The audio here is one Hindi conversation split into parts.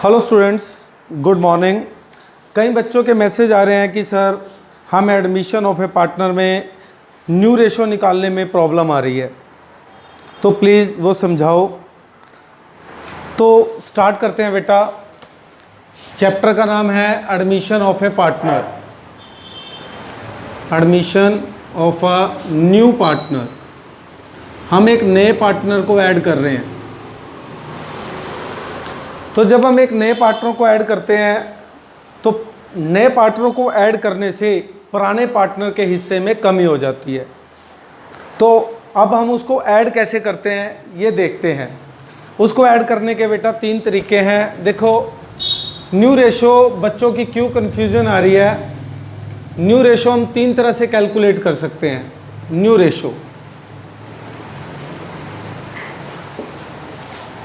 Hello students, good morning. कई बच्चों के मैसेज आ रहे हैं कि सर हम एडमिशन ऑफ ए पार्टनर में न्यू रेशो निकालने में प्रॉब्लम आ रही है, तो प्लीज़ वो समझाओ। तो स्टार्ट करते हैं बेटा। चैप्टर का नाम है admission of A partner, admission of a new partner. हम एक नए पार्टनर को ऐड कर रहे हैं। तो जब हम एक नए पार्टनर को ऐड करते हैं तो नए पार्टनर को ऐड करने से पुराने पार्टनर के हिस्से में कमी हो जाती है। तो अब हम उसको ऐड कैसे करते हैं ये देखते हैं। उसको ऐड करने के बेटा 3 तरीके हैं। देखो, न्यू रेशो बच्चों की क्यों कन्फ्यूज़न आ रही है। न्यू रेशो हम 3 तरह से कैलकुलेट कर सकते हैं। न्यू रेशो,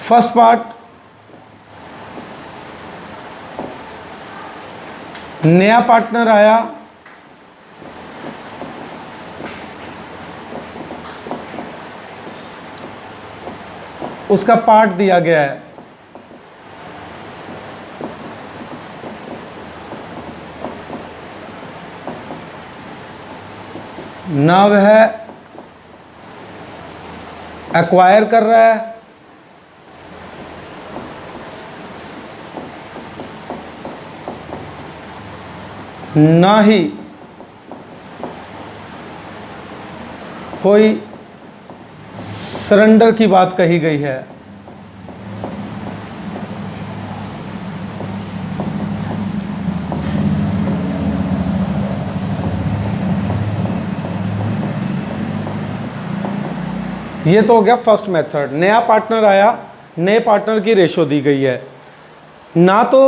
फर्स्ट पार्ट, नया पार्टनर आया, उसका पार्ट दिया गया है। ना वह एक्वायर कर रहा है, ना ही कोई सरेंडर की बात कही गई है। ये तो हो गया फर्स्ट मेथड। नया पार्टनर आया, नए पार्टनर की रेशो दी गई है। ना तो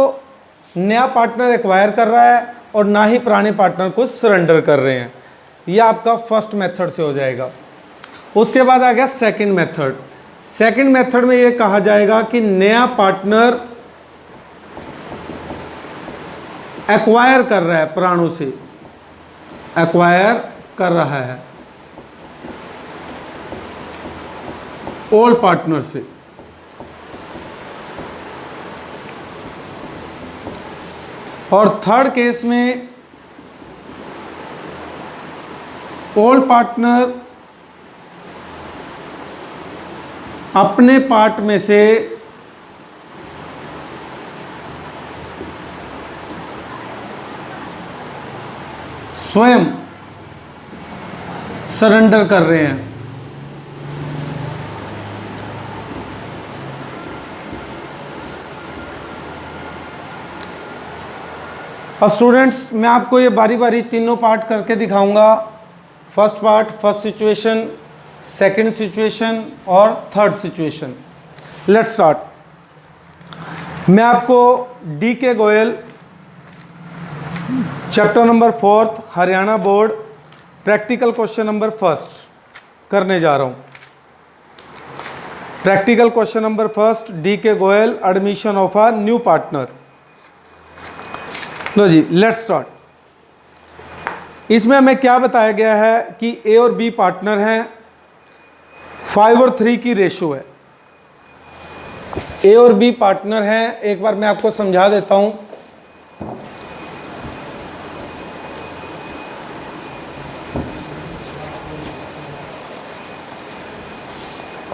नया पार्टनर एक्वायर कर रहा है और ना ही पुराने पार्टनर को सरेंडर कर रहे हैं। यह आपका फर्स्ट मेथड से हो जाएगा। उसके बाद आ गया सेकंड मेथड। सेकंड मेथड में यह कहा जाएगा कि नया पार्टनर एक्वायर कर रहा है, पुरानों से एक्वायर कर रहा है, ओल्ड पार्टनर से। और थर्ड केस में ओल्ड पार्टनर अपने पार्ट में से स्वयं सरेंडर कर रहे हैं। अब स्टूडेंट्स, मैं आपको ये बारी बारी तीनों पार्ट करके दिखाऊंगा। First part, first situation, second situation और थर्ड सिचुएशन। Let's start. मैं आपको D K Goyal, chapter number 4 Haryana board, practical question number first करने जा रहा हूँ। Practical question number first, D K Goyal, admission of a new partner. लो जी, लेट्स स्टार्ट। इसमें हमें क्या बताया गया है कि ए और बी पार्टनर हैं, 5 और 3 की रेशो है। ए और बी पार्टनर हैं, एक बार मैं आपको समझा देता हूं।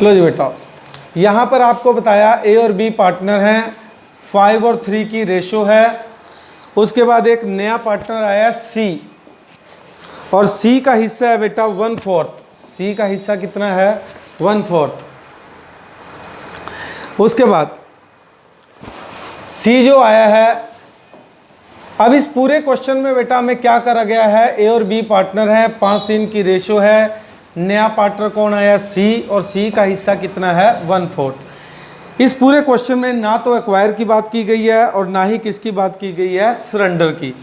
लो जी बेटा, यहां पर आपको बताया ए और बी पार्टनर हैं, 5 और 3 की रेशो है। उसके बाद एक नया पार्टनर आया सी, और सी का हिस्सा है बेटा 1/4। सी का हिस्सा कितना है? 1/4। उसके बाद सी जो आया है, अब इस पूरे क्वेश्चन में बेटा हमें क्या करा गया है, ए और बी पार्टनर है, 5-3 की रेशो है। नया पार्टनर कौन आया? सी, और सी का हिस्सा कितना है? 1/4। इस पूरे क्वेश्चन में ना तो एक्वायर की बात की गई है और ना ही किसकी बात की गई है? सरेंडर की।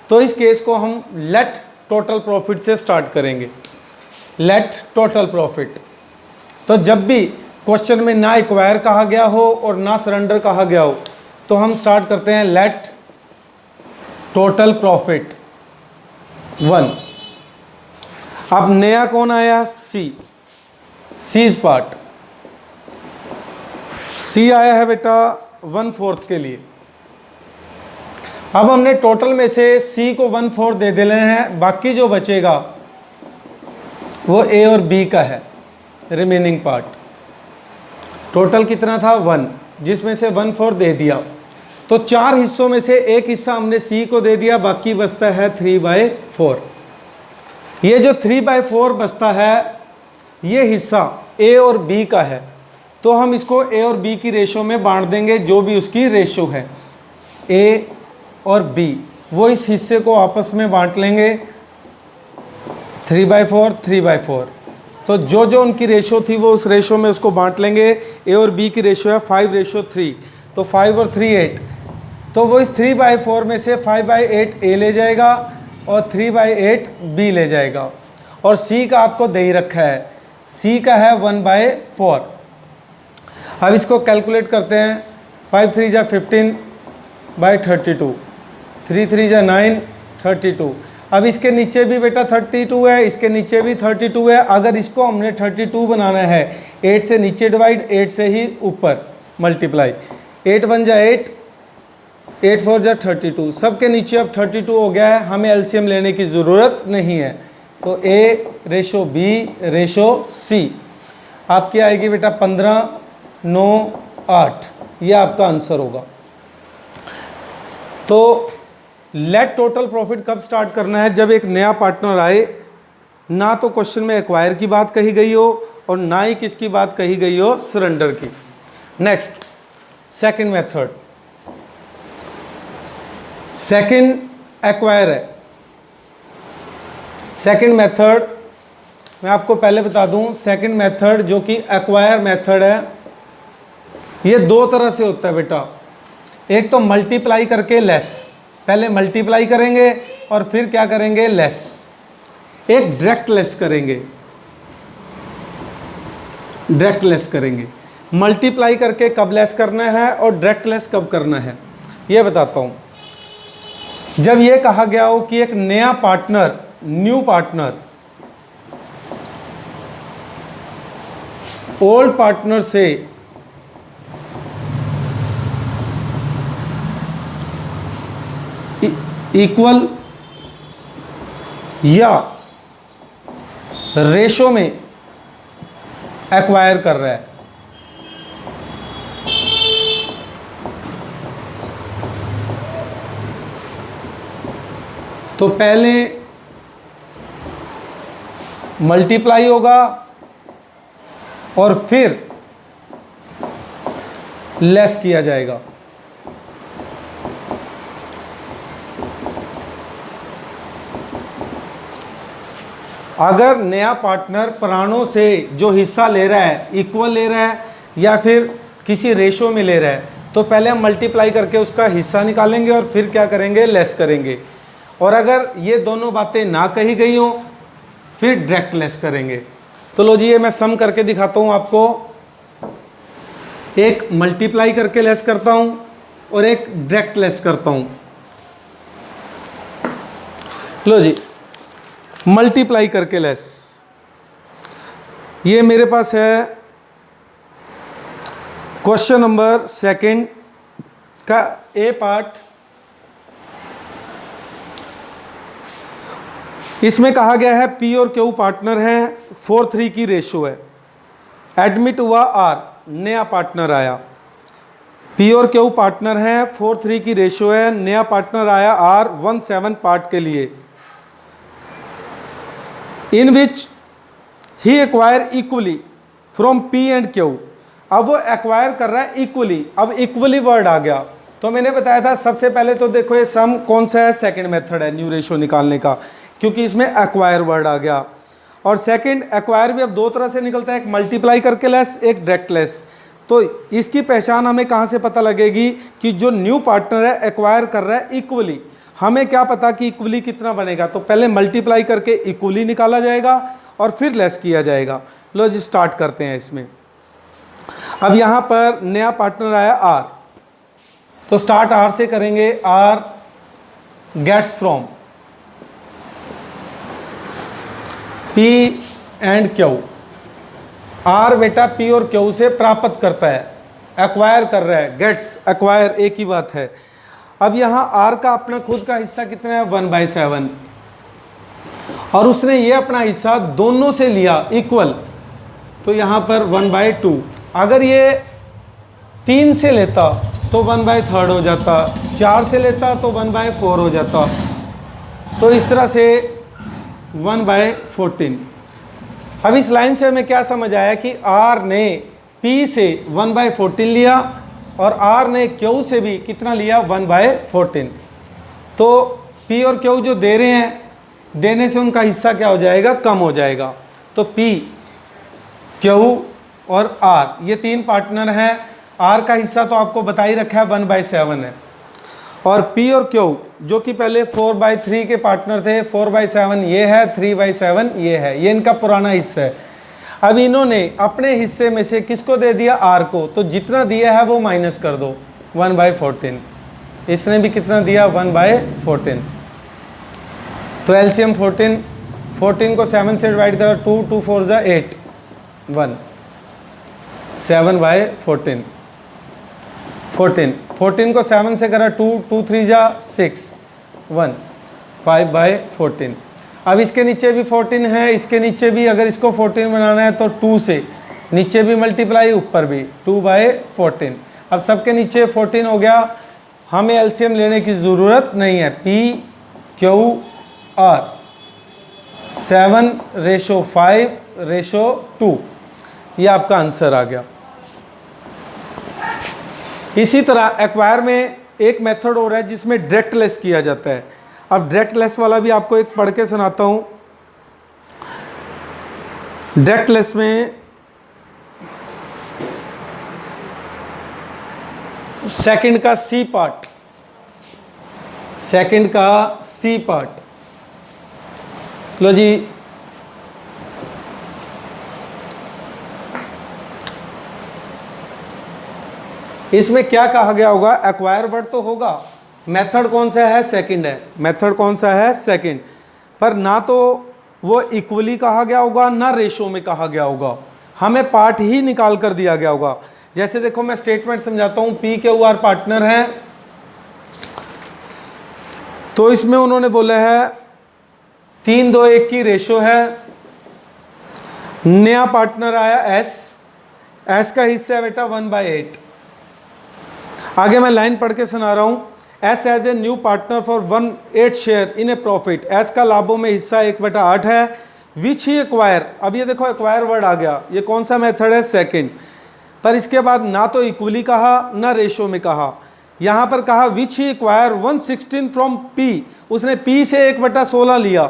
तो इस केस को हम लेट टोटल प्रॉफिट से स्टार्ट करेंगे। Let total profit. तो जब भी क्वेश्चन में ना एक्वायर कहा गया हो और ना सरेंडर कहा गया हो तो हम स्टार्ट करते हैं लेट टोटल प्रॉफिट 1। अब नया कौन आया? सी, सीज पार्ट। सी आया है बेटा 1/4 के लिए। अब हमने टोटल में से C को 1/4 दे देने हैं, बाकी जो बचेगा वो A और B का है, रिमेनिंग पार्ट। टोटल कितना था 1, जिसमें से 1/4 दे दिया। तो 4 हिस्सों में से एक हिस्सा हमने C को दे दिया, बाकी बचता है 3/4। ये जो 3/4 बचता है ये हिस्सा A और B का है, तो हम इसको A और B की रेशो में बांट देंगे, जो भी उसकी रेशो है A और B, वो इस हिस्से को आपस में बांट लेंगे 3/4 3/4। तो जो जो उनकी रेशो थी वो उस रेशो में उसको बांट लेंगे। A और B की रेशो है 5:3, तो 5 और 3 8, तो वो इस 3/4 में से 5/8 A ले जाएगा और 3/8 B ले जाएगा। और C का आपको दे ही रखा है, C का है 1/4। अब इसको कैलकुलेट करते हैं। 5 3 जा 15/32, 3 3 जा 9 32। अब इसके नीचे भी बेटा 32 है, इसके नीचे भी 32 है। अगर इसको हमने 32 बनाना है, 8 से नीचे डिवाइड, 8 से ही ऊपर मल्टीप्लाई। 8 1 जा 8, 8 4 जा 32, सबके नीचे अब 32 हो गया है, हमें एलसीएम लेने की ज़रूरत नहीं है। तो A/B/C आपकी आएगी बेटा 15 9 8, ये आपका आंसर होगा। तो लेट टोटल प्रॉफिट कब स्टार्ट करना है? जब एक नया पार्टनर आए, ना तो क्वेश्चन में एक्वायर की बात कही गई हो और ना ही किसकी बात कही गई हो, सरेंडर की। Next, second method, second acquire है। सेकंड मेथड मैं आपको पहले बता दूं, सेकंड मेथड जो कि एक्वायर मेथड है, ये दो तरह से होता है बेटा। एक तो मल्टीप्लाई करके लेस, पहले मल्टीप्लाई करेंगे और फिर क्या करेंगे, लेस। एक डायरेक्ट लेस करेंगे, डायरेक्ट लेस करेंगे। मल्टीप्लाई करके कब लेस करना है और डायरेक्ट लेस कब करना है, ये बताता हूं। जब ये कहा गया हो कि एक नया partner, new partner old partner से इक्वल या रेशो में एक्वायर कर रहा है, तो पहले मल्टीप्लाई होगा और फिर लेस किया जाएगा। अगर नया पार्टनर पुरानों से जो हिस्सा ले रहा है, इक्वल ले रहा है या फिर किसी रेशो में ले रहा है, तो पहले हम मल्टीप्लाई करके उसका हिस्सा निकालेंगे और फिर क्या करेंगे, लेस करेंगे। और अगर ये दोनों बातें ना कही गई हो, फिर डायरेक्ट लेस करेंगे। तो लो जी, ये मैं सम करके दिखाता हूँ आपको। एक मल्टीप्लाई करके लेस करता हूँ और एक डायरेक्ट लेस करता हूँ। लो जी, मल्टीप्लाई करके लेस, ये मेरे पास है क्वेश्चन नंबर सेकंड का ए पार्ट। इसमें कहा गया है पी और क्यू पार्टनर हैं, 4:3 की रेशो है। एडमिट हुआ आर, नया पार्टनर आया। पी और क्यू पार्टनर हैं, 4:3 की रेशो है, नया पार्टनर आया आर 1/7 पार्ट के लिए। In which he acquire equally from P and Q. अब वो एक्वायर कर रहा है इक्वली। अब इक्वली वर्ड आ गया, तो मैंने बताया था सबसे पहले तो देखो ये सम कौन सा है, सेकंड मेथड है न्यू रेशो निकालने का, क्योंकि इसमें एक्वायर वर्ड आ गया। और सेकंड एक्वायर भी अब दो तरह से निकलता है, एक मल्टीप्लाई करके लेस, एक डायरेक्ट लेस। तो इसकी पहचान हमें कहाँ से पता लगेगी कि जो न्यू पार्टनर है एक्वायर कर रहा है इक्वली। हमें क्या पता कि इक्वली कितना बनेगा, तो पहले मल्टीप्लाई करके इक्वली निकाला जाएगा और फिर लेस किया जाएगा। लो जी, स्टार्ट करते हैं इसमें। अब यहाँ पर नया पार्टनर आया आर, तो स्टार्ट आर से करेंगे। R gets from P and Q. R बेटा पी और क्यू से प्राप्त करता है, एक्वायर कर रहा है। गेट्स, एक्वायर एक ही बात है। अब यहाँ आर का अपना खुद का हिस्सा कितना है 1/7, और उसने ये अपना हिस्सा दोनों से लिया इक्वल, तो यहाँ पर 1/2। अगर ये 3 से लेता तो 1/3 हो जाता, 4 से लेता तो 1/4 हो जाता, तो इस तरह से 1/14। अब इस लाइन से हमें क्या समझ आया कि R ने P से 1/14 लिया और R ने Q से भी कितना लिया 1/14। तो P और Q जो दे रहे हैं, देने से उनका हिस्सा क्या हो जाएगा, कम हो जाएगा। तो P, Q और R ये 3 पार्टनर हैं। R का हिस्सा तो आपको बता ही रखा है 1/7 है, और P और Q जो कि पहले 4/3 के पार्टनर थे, 4/7 ये है, 3/7 ये है, ये इनका पुराना हिस्सा है। अब इन्होंने अपने हिस्से में से किसको दे दिया, R को, तो जितना दिया है वो माइनस कर दो 1/14। इसने भी कितना दिया 1/14। तो एलसीएम 14 को 7 से डिवाइड करो, 2 2 4 जा 8, 1 7/14। 14 को 7 से करा 2 2 3 जा 6, 1 5/14। अब इसके नीचे भी 14 है, इसके नीचे भी, अगर इसको 14 बनाना है तो 2 से नीचे भी मल्टीप्लाई, ऊपर भी 2/14। अब सबके नीचे 14 हो गया, हमें एलसीएम लेने की ज़रूरत नहीं है। P Q R 7:5:2, ये आपका आंसर आ गया। इसी तरह एक्वायर में एक मेथड और है जिसमें डायरेक्ट लेस किया जाता है। अब डायरेक्ट लेस वाला भी आपको एक पढ़ के सुनाता हूँ। डायरेक्ट लेस में सेकंड का C पार्ट, सेकंड का C पार्ट, लो जी, इसमें क्या कहा गया होगा, एक्वायर वर्ड तो होगा, मेथड कौन सा है, सेकंड है, मेथड कौन सा है, सेकंड। पर ना तो वो इक्वली कहा गया होगा, ना रेशो में कहा गया होगा, हमें पार्ट ही निकाल कर दिया गया होगा। जैसे देखो मैं स्टेटमेंट समझाता हूँ, P Q R पार्टनर हैं, तो इसमें उन्होंने बोला है 3:2:1 की रेशो है। नया पार्टनर आया S का हिस्सा है बेटा 1/8। आगे मैं लाइन पढ़ के सुना रहा हूँ। S as a new partner for 1/8 share in a profit. S का लाभों में हिस्सा 1/8 है, विच ही एक्वायर। अब ये देखो एक्वायर वर्ड आ गया, ये कौन सा मेथड है, सेकंड। पर इसके बाद ना तो इक्वली कहा ना रेशो में कहा, यहाँ पर कहा विच ही एक्वायर 1/16 फ्रॉम P। उसने P से 1/16 लिया,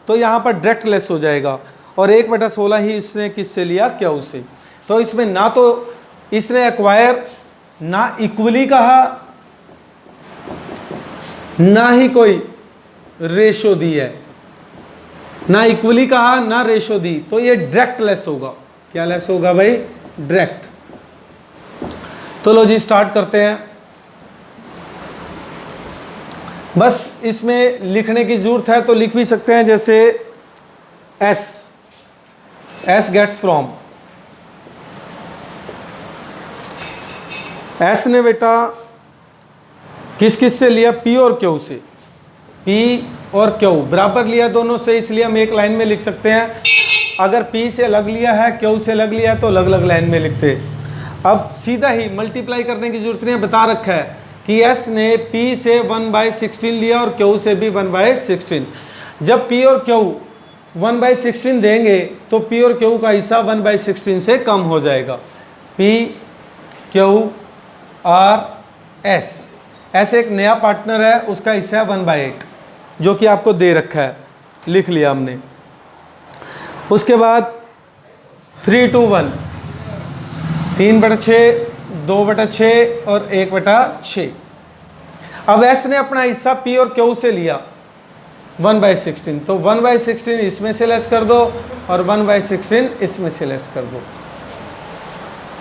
तो यहाँ पर डायरेक्ट लेस हो जाएगा, और 1/16 ही इसने किससे लिया, Q से। तो इसमें ना तो इसने एक्वायर ना इक्वली कहा, ना ही कोई रेशो दी है, ना इक्वली कहा ना रेशो दी, तो ये डायरेक्ट लेस होगा। क्या लेस होगा भाई, डायरेक्ट। तो लो जी स्टार्ट करते हैं। बस इसमें लिखने की जरूरत है तो लिख भी सकते हैं, जैसे S गेट्स फ्रॉम, S ने बेटा किस किस से लिया, P और Q से। P और Q बराबर लिया दोनों से, इसलिए हम एक लाइन में लिख सकते हैं। अगर P से अलग लिया है, Q से अलग लिया है, तो अलग अलग लाइन में लिखते। अब सीधा ही मल्टीप्लाई करने की जरूरत नहीं है, बता रखा है कि S ने P से 1/16 लिया और Q से भी 1/16। जब P और Q 1/16 देंगे तो P और Q का हिस्सा 1/16 से कम हो जाएगा। P Q R S, ऐसे एक नया पार्टनर है, उसका हिस्सा है 1/8 जो कि आपको दे रखा है, लिख लिया हमने। उसके बाद 3:1, 3/6, 2/6 और 1/6। अब S ने अपना हिस्सा P और Q से लिया 1/16, तो 1/16 इसमें से लेस कर दो और 1/16 इसमें से लेस कर दो।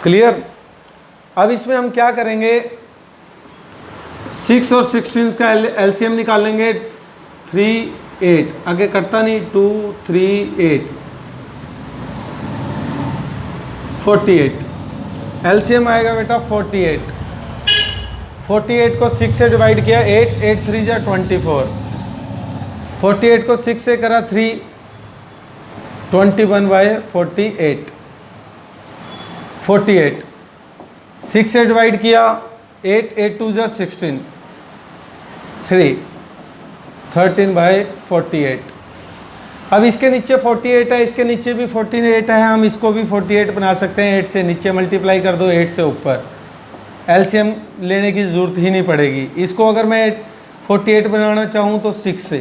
क्लियर। अब इसमें हम क्या करेंगे, 6 और 16 का एलसीएम निकालेंगे। 3 8, आगे करता नहीं, 2 3 8 48। एलसीएम आएगा बेटा 48। 48 को 6 से डिवाइड किया 8, 8 3 जा 24, 48 को 6 से करा 3, 21/48, 48 6 से डिवाइड किया 8, 8 2 जा 16, 3, 13/48। अब इसके नीचे 48 है, इसके नीचे भी 48 है, हम इसको भी 48 बना सकते हैं। 8 से नीचे मल्टीप्लाई कर दो, 8 से ऊपर, एलसीएम लेने की ज़रूरत ही नहीं पड़ेगी। इसको अगर मैं 48 बनाना चाहूँ तो 6 से,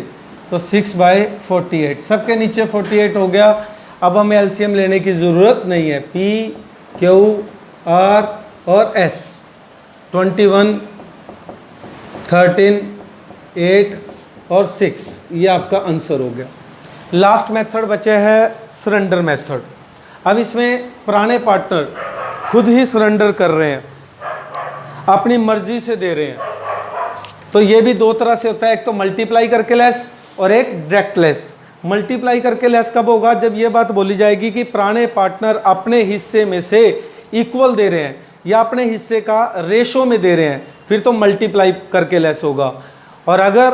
तो 6/48, सबके नीचे 48 हो गया। अब हमें एलसीएम लेने की ज़रूरत नहीं है। P, Q, R और S, 21, 13, 8 और 6, ये आपका आंसर हो गया। लास्ट मेथड बचे है सरेंडर मेथड। अब इसमें पुराने पार्टनर खुद ही सरेंडर कर रहे हैं, अपनी मर्जी से दे रहे हैं। तो ये भी दो तरह से होता है, एक तो मल्टीप्लाई करके लेस और एक डायरेक्ट लेस। मल्टीप्लाई करके लेस कब होगा? जब ये बात बोली जाएगी कि पुराने पार्टनर अपने हिस्से में से इक्वल दे रहे हैं या अपने हिस्से का रेशो में दे रहे हैं, फिर तो मल्टीप्लाई करके लेस होगा। और अगर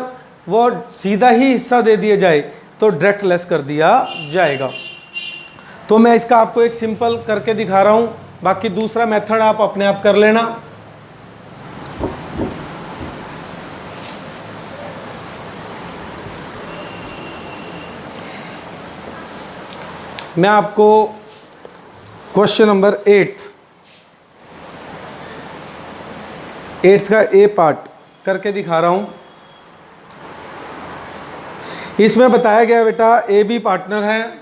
वो सीधा ही हिस्सा दे दिया जाए तो डायरेक्ट लेस कर दिया जाएगा। तो मैं इसका आपको एक सिंपल करके दिखा रहा हूँ, बाकी दूसरा मेथड आप अपने आप कर लेना। मैं आपको क्वेश्चन नंबर 8 का ए पार्ट करके दिखा रहा हूँ। इसमें बताया गया बेटा ए बी पार्टनर है,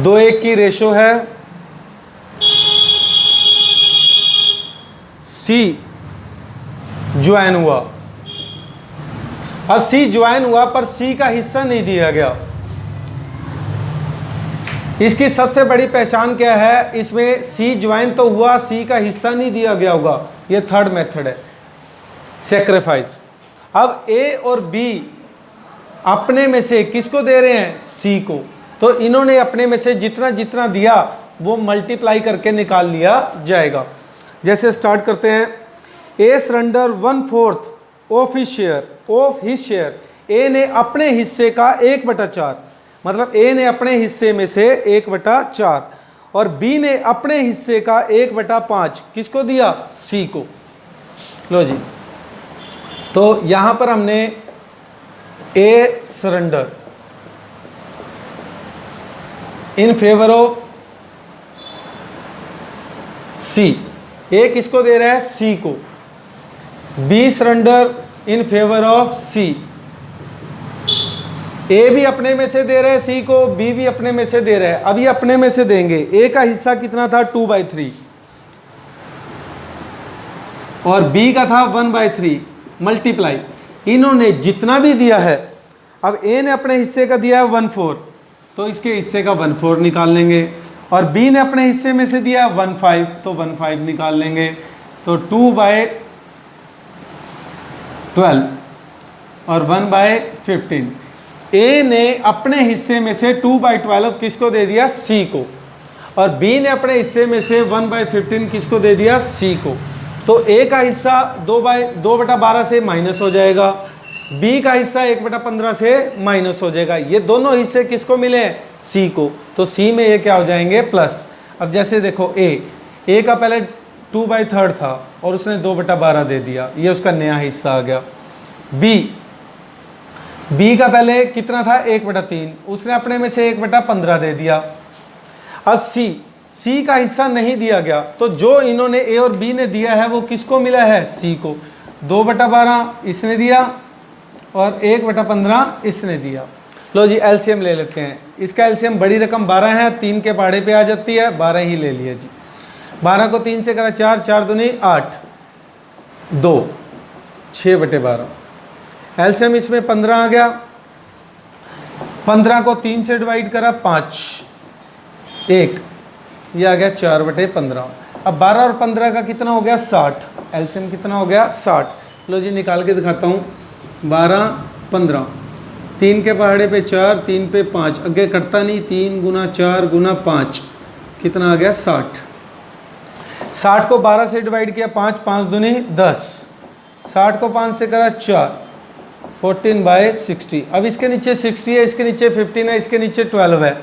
2:1 की रेशो है, सी ज्वाइन हुआ। अब सी ज्वाइन हुआ पर सी का हिस्सा नहीं दिया गया। इसकी सबसे बड़ी पहचान क्या है? इसमें सी ज्वाइन तो हुआ, सी का हिस्सा नहीं दिया गया होगा। ये थर्ड मेथड है, सेक्रीफाइस। अब ए और बी अपने में से किसको दे रहे हैं? सी को। तो इन्होंने अपने में से जितना जितना दिया वो मल्टीप्लाई करके निकाल लिया जाएगा। जैसे स्टार्ट करते हैं। ए सरेंडर 1/4 ऑफ हिज शेयर। ए ने अपने हिस्से का 1/4, मतलब ए ने अपने हिस्से में से 1/4 और बी ने अपने हिस्से का 1/5 किसको दिया? सी को। लो जी, तो यहां पर हमने A surrender in favour of C, A किसको दे रहा है? सी को। B surrender in favour of C, A भी अपने में से दे रहे हैं सी को, बी भी अपने में से दे रहे हैं। अब ये अपने में से देंगे। ए का हिस्सा कितना था? 2/3 और बी का था 1/3। मल्टीप्लाई, इन्होंने जितना भी दिया है, अब ए ने अपने हिस्से का दिया है 1/4, तो इसके हिस्से का 1/4 निकाल लेंगे। और बी ने अपने हिस्से में से दिया है 1/5, तो 1/5 निकाल लेंगे। तो 2/12 और 1/15। ए ने अपने हिस्से में से 2/12 किसको दे दिया? सी को। और बी ने अपने हिस्से में से 1/15 किसको दे दिया? सी को। तो ए का हिस्सा 2/12 से माइनस हो जाएगा, बी का हिस्सा 1/15 से माइनस हो जाएगा। ये दोनों हिस्से किसको मिले? सी को। तो सी में ये क्या हो जाएंगे? प्लस। अब जैसे देखो ए का पहले 2/3 था और उसने 2/12 दे दिया, ये उसका नया हिस्सा आ गया। बी का पहले कितना था? 1/3, उसने अपने में से 1/15 दे दिया। अब सी का हिस्सा नहीं दिया गया, तो जो इन्होंने ए और बी ने दिया है वो किसको मिला है? सी को। 2/12 इसने दिया और 1/15 इसने दिया। लो जी, एलसीएम ले लेते हैं। इसका एलसीएम बड़ी रकम 12 है, 3 के पहाड़े पे आ जाती है, 12 ही ले लिया जी। 12 को 3 से करा 4, 4 दूनी 8, 2, 6/12। एलसीएम इसमें 15 आ गया। 15 को 3 से डिवाइड करा 5, 1, ये आ गया 4/15। अब 12 और 15 का कितना हो गया? 60। एलसीएम कितना हो गया? 60। लो जी, निकाल के दिखाता हूँ। 12, 15, 3 के पहाड़े पे 4, 3 पे 5, आगे कटता नहीं। 3 × 4 × 5 कितना आ गया? 60। 60 को 12 से डिवाइड किया 5, 5 दूनी 10, 60 को 5 से करा 4, 14/60। अब इसके नीचे 60 है, इसके नीचे 15 है, इसके नीचे 12 है।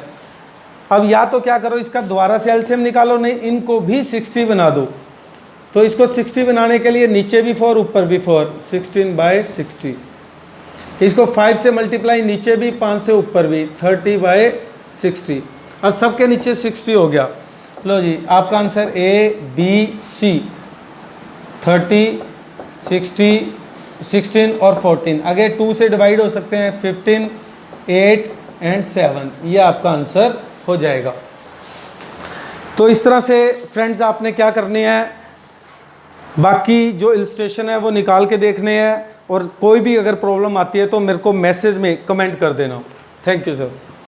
अब या तो क्या करो, इसका दोबारा से एलसीएम निकालो, नहीं इनको भी 60 बना दो। तो इसको 60 बनाने के लिए नीचे भी 4 ऊपर भी 4, 16/60। इसको 5 से मल्टीप्लाई, नीचे भी 5 से ऊपर भी 30/60। अब सबके नीचे 60 हो गया। लो जी आपका आंसर ABC 30, 60, 16 और 14। आगे 2 से डिवाइड हो सकते हैं, 15, 8 एंड 7। ये आपका आंसर हो जाएगा। तो इस तरह से फ्रेंड्स आपने क्या करनी है, बाकी जो इलस्ट्रेशन है वो निकाल के देखने हैं, और कोई भी अगर प्रॉब्लम आती है तो मेरे को मैसेज में कमेंट कर देना। Thank you sir.